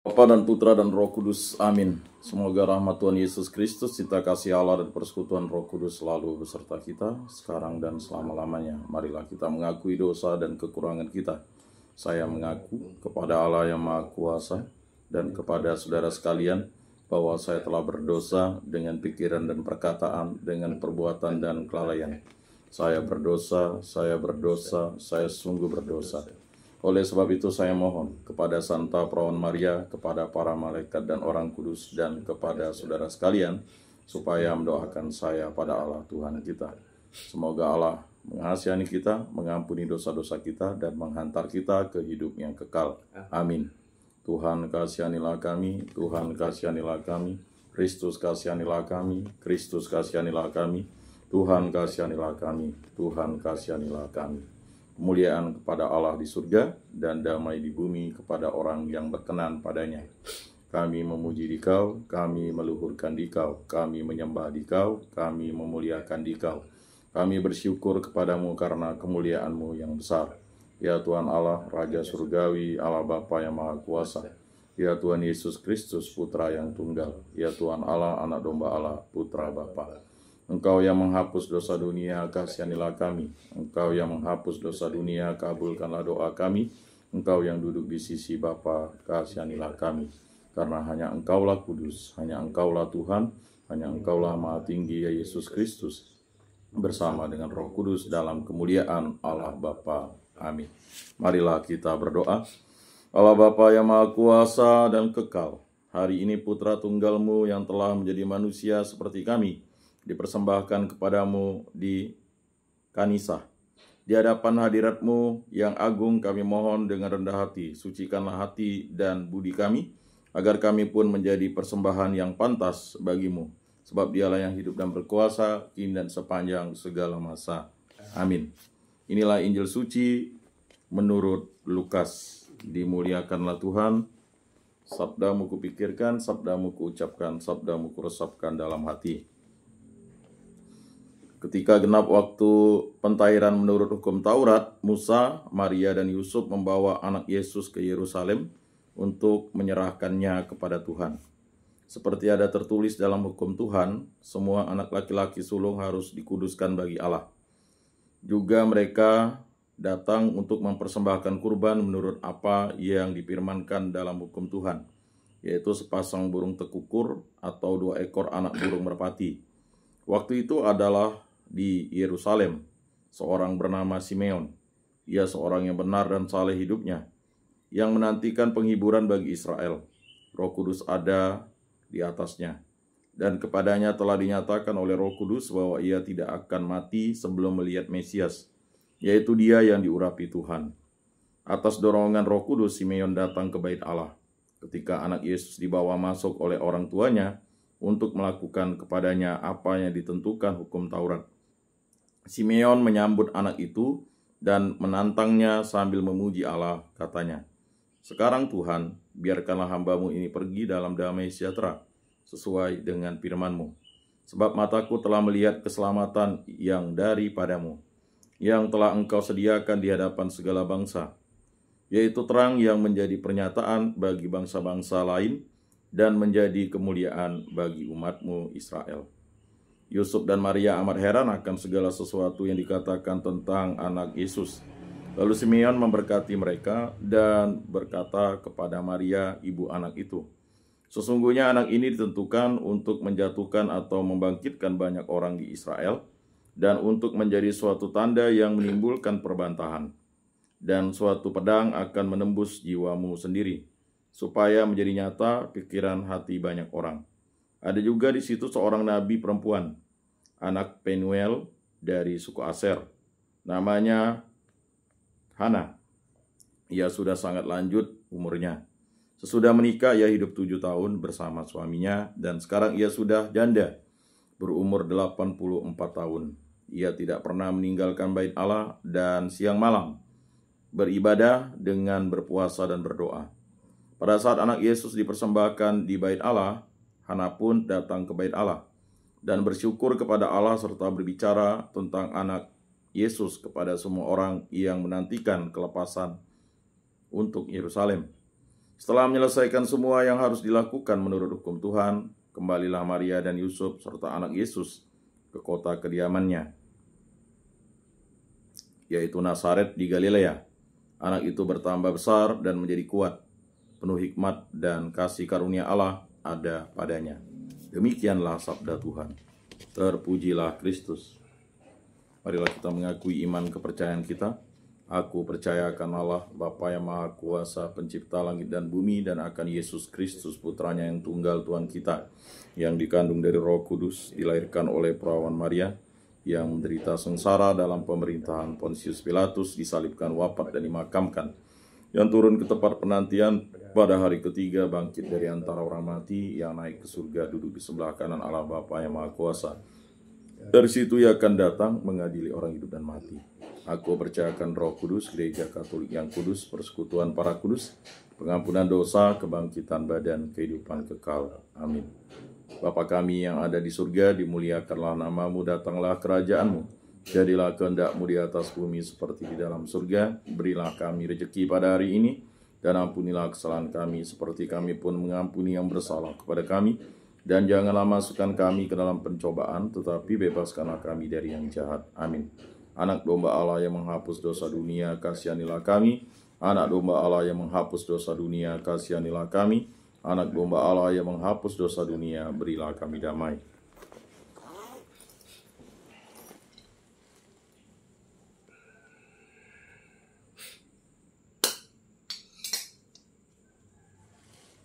Bapa dan Putra dan Roh Kudus, amin. Semoga rahmat Tuhan Yesus Kristus, cinta kasih Allah dan persekutuan Roh Kudus selalu beserta kita, sekarang dan selama-lamanya. Marilah kita mengakui dosa dan kekurangan kita. Saya mengaku kepada Allah yang Maha Kuasa dan kepada saudara sekalian bahwa saya telah berdosa dengan pikiran dan perkataan, dengan perbuatan dan kelalaian. Saya berdosa, saya sungguh berdosa. Oleh sebab itu saya mohon kepada Santa Perawan Maria, kepada para malaikat dan orang kudus, dan kepada saudara sekalian, supaya mendoakan saya pada Allah Tuhan kita. Semoga Allah mengasihani kita, mengampuni dosa-dosa kita, dan menghantar kita ke hidup yang kekal. Amin. Tuhan kasihanilah kami, Tuhan kasihanilah kami, Kristus kasihanilah kami, Kristus kasihanilah kami, Tuhan kasihanilah kami, Tuhan kasihanilah kami. Kemuliaan kepada Allah di surga dan damai di bumi kepada orang yang berkenan padanya. Kami memuji Dikau, kami meluhurkan Dikau, kami menyembah Dikau, kami memuliakan Dikau. Kami bersyukur kepadamu karena kemuliaan-Mu yang besar. Ya Tuhan Allah, Raja Surgawi, Allah Bapa yang Maha Kuasa. Ya Tuhan Yesus Kristus, Putra yang tunggal. Ya Tuhan Allah, Anak Domba Allah, Putra Bapa. Engkau yang menghapus dosa dunia, kasihanilah kami. Engkau yang menghapus dosa dunia, kabulkanlah doa kami. Engkau yang duduk di sisi Bapa, kasihanilah kami. Karena hanya Engkaulah kudus, hanya Engkaulah Tuhan, hanya Engkaulah Maha Tinggi, ya Yesus Kristus, bersama dengan Roh Kudus dalam kemuliaan Allah Bapa. Amin. Marilah kita berdoa. Allah Bapa yang Maha Kuasa dan kekal, hari ini Putra Tunggal-Mu yang telah menjadi manusia seperti kami, dipersembahkan kepadamu di Kanisah. Di hadapan hadirat-Mu yang agung kami mohon dengan rendah hati, sucikanlah hati dan budi kami, agar kami pun menjadi persembahan yang pantas bagimu. Sebab Dialah yang hidup dan berkuasa, kini dan sepanjang segala masa. Amin. Inilah Injil suci menurut Lukas. Dimuliakanlah Tuhan. Sabda-Mu kupikirkan, Sabda-Mu kuucapkan, Sabda-Mu kuresapkan dalam hati. Ketika genap waktu pentahiran menurut hukum Taurat, Musa, Maria, dan Yusuf membawa anak Yesus ke Yerusalem untuk menyerahkannya kepada Tuhan. Seperti ada tertulis dalam hukum Tuhan, semua anak laki-laki sulung harus dikuduskan bagi Allah. Juga mereka datang untuk mempersembahkan kurban menurut apa yang difirmankan dalam hukum Tuhan, yaitu sepasang burung tekukur atau 2 ekor anak burung merpati. Waktu itu adalah di Yerusalem seorang bernama Simeon. Ia seorang yang benar dan saleh hidupnya, yang menantikan penghiburan bagi Israel. Roh Kudus ada di atasnya, dan kepadanya telah dinyatakan oleh Roh Kudus bahwa ia tidak akan mati sebelum melihat Mesias, yaitu Dia yang diurapi Tuhan. Atas dorongan Roh Kudus, Simeon datang ke Bait Allah. Ketika anak Yesus dibawa masuk oleh orang tuanya untuk melakukan kepadanya apa yang ditentukan hukum Taurat, Simeon menyambut anak itu dan menantangnya sambil memuji Allah, katanya, "Sekarang Tuhan, biarkanlah hamba-Mu ini pergi dalam damai sejahtera, sesuai dengan firman-Mu. Sebab mataku telah melihat keselamatan yang daripadamu, yang telah Engkau sediakan di hadapan segala bangsa, yaitu terang yang menjadi pernyataan bagi bangsa-bangsa lain dan menjadi kemuliaan bagi umat-Mu Israel." Yusuf dan Maria amat heran akan segala sesuatu yang dikatakan tentang anak Yesus. Lalu Simeon memberkati mereka dan berkata kepada Maria, ibu anak itu, "Sesungguhnya anak ini ditentukan untuk menjatuhkan atau membangkitkan banyak orang di Israel, dan untuk menjadi suatu tanda yang menimbulkan perbantahan. Dan suatu pedang akan menembus jiwamu sendiri, supaya menjadi nyata pikiran hati banyak orang." Ada juga di situ seorang nabi perempuan, anak Penuel dari suku Aser, namanya Hana. Ia sudah sangat lanjut umurnya. Sesudah menikah ia hidup 7 tahun bersama suaminya, dan sekarang ia sudah janda, berumur 84 tahun. Ia tidak pernah meninggalkan Bait Allah dan siang malam beribadah dengan berpuasa dan berdoa. Pada saat anak Yesus dipersembahkan di Bait Allah, Hana pun datang ke Bait Allah dan bersyukur kepada Allah serta berbicara tentang anak Yesus kepada semua orang yang menantikan kelepasan untuk Yerusalem. Setelah menyelesaikan semua yang harus dilakukan menurut hukum Tuhan, kembalilah Maria dan Yusuf serta anak Yesus ke kota kediamannya, yaitu Nazaret di Galilea. Anak itu bertambah besar dan menjadi kuat, penuh hikmat dan kasih karunia Allah ada padanya. Demikianlah sabda Tuhan. Terpujilah Kristus. Marilah kita mengakui iman kepercayaan kita. Aku percaya akan Allah, Bapa yang Maha Kuasa, pencipta langit dan bumi, dan akan Yesus Kristus, putranya yang tunggal Tuhan kita, yang dikandung dari Roh Kudus, dilahirkan oleh perawan Maria, yang menderita sengsara dalam pemerintahan Pontius Pilatus, disalibkan, wafat, dan dimakamkan, yang turun ke tempat penantian, pada hari ketiga bangkit dari antara orang mati, yang naik ke surga, duduk di sebelah kanan Allah Bapa yang Maha Kuasa. Dari situ ia akan datang mengadili orang hidup dan mati. Aku percayakan Roh Kudus, Gereja Katolik yang kudus, persekutuan para kudus, pengampunan dosa, kebangkitan badan, kehidupan kekal. Amin. Bapa kami yang ada di surga, dimuliakanlah namamu, datanglah kerajaanmu. Jadilah kehendak-mu di atas bumi seperti di dalam surga. Berilah kami rezeki pada hari ini, dan ampunilah kesalahan kami seperti kami pun mengampuni yang bersalah kepada kami. Dan janganlah masukkan kami ke dalam pencobaan, tetapi bebaskanlah kami dari yang jahat. Amin. Anak domba Allah yang menghapus dosa dunia, kasihanilah kami. Anak domba Allah yang menghapus dosa dunia, kasihanilah kami. Anak domba Allah yang menghapus dosa dunia, berilah kami damai.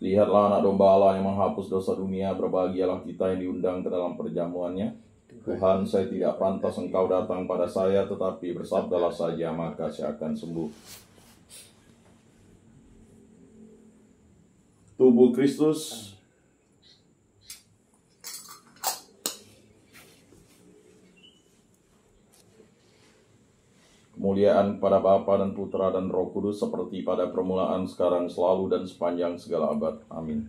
Lihatlah anak domba Allah yang menghapus dosa dunia, berbahagialah kita yang diundang ke dalam perjamuannya. Tuhan, saya tidak pantas Engkau datang pada saya, tetapi bersabdalah saja, maka saya akan sembuh. Tubuh Kristus. Kemuliaan kepada Bapa dan Putra dan Roh Kudus, seperti pada permulaan, sekarang, selalu, dan sepanjang segala abad. Amin.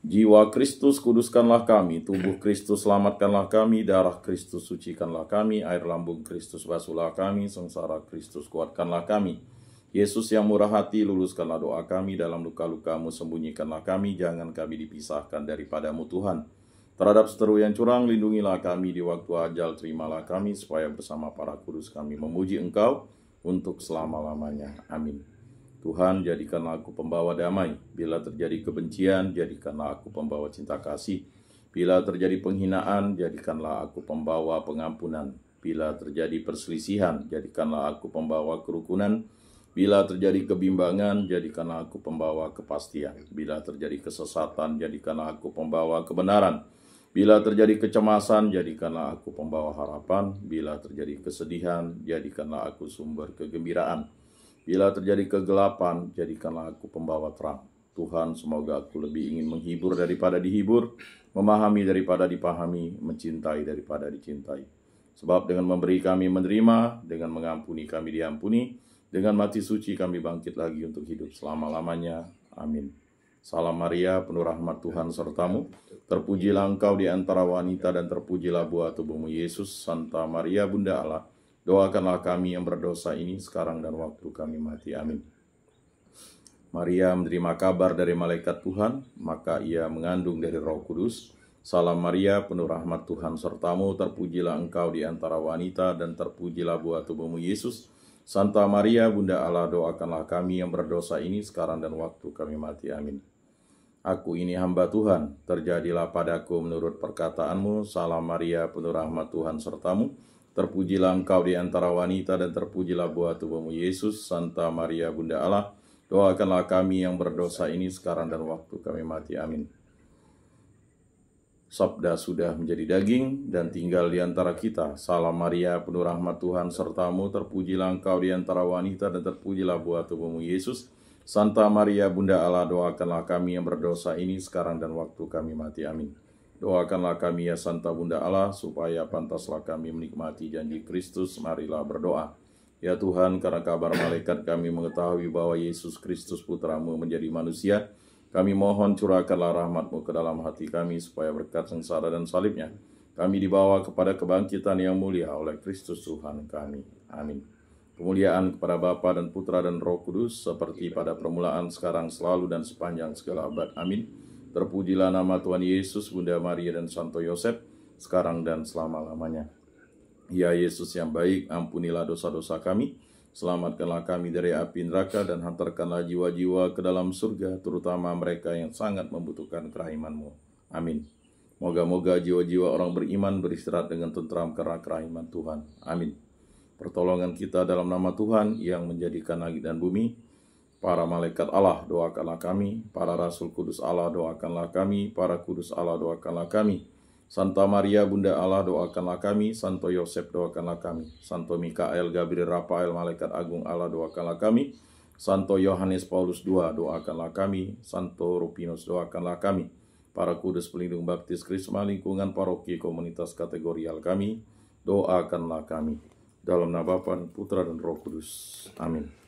Jiwa Kristus, kuduskanlah kami. Tubuh Kristus, selamatkanlah kami. Darah Kristus, sucikanlah kami. Air lambung Kristus, basuhlah kami. Sengsara Kristus, kuatkanlah kami. Yesus yang murah hati, luluskanlah doa kami. Dalam luka-lukamu, sembunyikanlah kami. Jangan kami dipisahkan daripadamu, Tuhan. Terhadap seteru yang curang, lindungilah kami. Di waktu ajal, terimalah kami, supaya bersama para kudus kami memuji Engkau untuk selama-lamanya. Amin. Tuhan, jadikanlah aku pembawa damai. Bila terjadi kebencian, jadikanlah aku pembawa cinta kasih. Bila terjadi penghinaan, jadikanlah aku pembawa pengampunan. Bila terjadi perselisihan, jadikanlah aku pembawa kerukunan. Bila terjadi kebimbangan, jadikanlah aku pembawa kepastian. Bila terjadi kesesatan, jadikanlah aku pembawa kebenaran. Bila terjadi kecemasan, jadikanlah aku pembawa harapan. Bila terjadi kesedihan, jadikanlah aku sumber kegembiraan. Bila terjadi kegelapan, jadikanlah aku pembawa terang. Tuhan, semoga aku lebih ingin menghibur daripada dihibur, memahami daripada dipahami, mencintai daripada dicintai. Sebab dengan memberi kami menerima, dengan mengampuni kami diampuni, dengan mati suci kami bangkit lagi untuk hidup selama-lamanya. Amin. Salam Maria, penuh rahmat Tuhan sertamu. Terpujilah engkau di antara wanita dan terpujilah buah tubuhmu Yesus. Santa Maria, Bunda Allah, doakanlah kami yang berdosa ini sekarang dan waktu kami mati. Amin. Maria menerima kabar dari malaikat Tuhan, maka ia mengandung dari Roh Kudus. Salam Maria, penuh rahmat Tuhan sertamu, terpujilah engkau di antara wanita dan terpujilah buah tubuhmu Yesus. Santa Maria, Bunda Allah, doakanlah kami yang berdosa ini sekarang dan waktu kami mati. Amin. Aku ini hamba Tuhan, terjadilah padaku menurut perkataanmu. Salam Maria, penuh rahmat Tuhan sertamu, terpujilah engkau di antara wanita dan terpujilah buah tubuhmu Yesus. Santa Maria, Bunda Allah, doakanlah kami yang berdosa ini sekarang dan waktu kami mati. Amin. Sabda sudah menjadi daging dan tinggal di antara kita. Salam Maria, penuh rahmat Tuhan sertamu, terpujilah engkau di antara wanita dan terpujilah buah tubuhmu Yesus. Santa Maria, Bunda Allah, doakanlah kami yang berdosa ini sekarang dan waktu kami mati. Amin. Doakanlah kami ya Santa Bunda Allah, supaya pantaslah kami menikmati janji Kristus. Marilah berdoa. Ya Tuhan, karena kabar malaikat kami mengetahui bahwa Yesus Kristus Putramu menjadi manusia, kami mohon curahkanlah rahmat-Mu ke dalam hati kami, supaya berkat sengsara dan salibnya, kami dibawa kepada kebangkitan yang mulia oleh Kristus Tuhan kami. Amin. Kemuliaan kepada Bapa dan Putra dan Roh Kudus, seperti pada permulaan, sekarang, selalu, dan sepanjang segala abad. Amin. Terpujilah nama Tuhan Yesus, Bunda Maria, dan Santo Yosef, sekarang dan selama-lamanya. Ya Yesus yang baik, ampunilah dosa-dosa kami, selamatkanlah kami dari api neraka, dan hantarkanlah jiwa-jiwa ke dalam surga, terutama mereka yang sangat membutuhkan kerahiman-Mu. Amin. Moga-moga jiwa-jiwa orang beriman beristirahat dengan tentram karena kerahiman Tuhan. Amin. Pertolongan kita dalam nama Tuhan yang menjadikan langit dan bumi. Para malaikat Allah, doakanlah kami. Para rasul kudus Allah, doakanlah kami. Para kudus Allah, doakanlah kami. Santa Maria Bunda Allah, doakanlah kami. Santo Yosef, doakanlah kami. Santo Mikael, Gabriel, Rafael, malaikat agung Allah, doakanlah kami. Santo Yohanes Paulus II, doakanlah kami. Santo Rufinus, doakanlah kami. Para kudus pelindung baptis Krisma, lingkungan paroki komunitas kategorial kami, doakanlah kami. Dalam nama Bapa dan Putra dan Roh Kudus. Amin.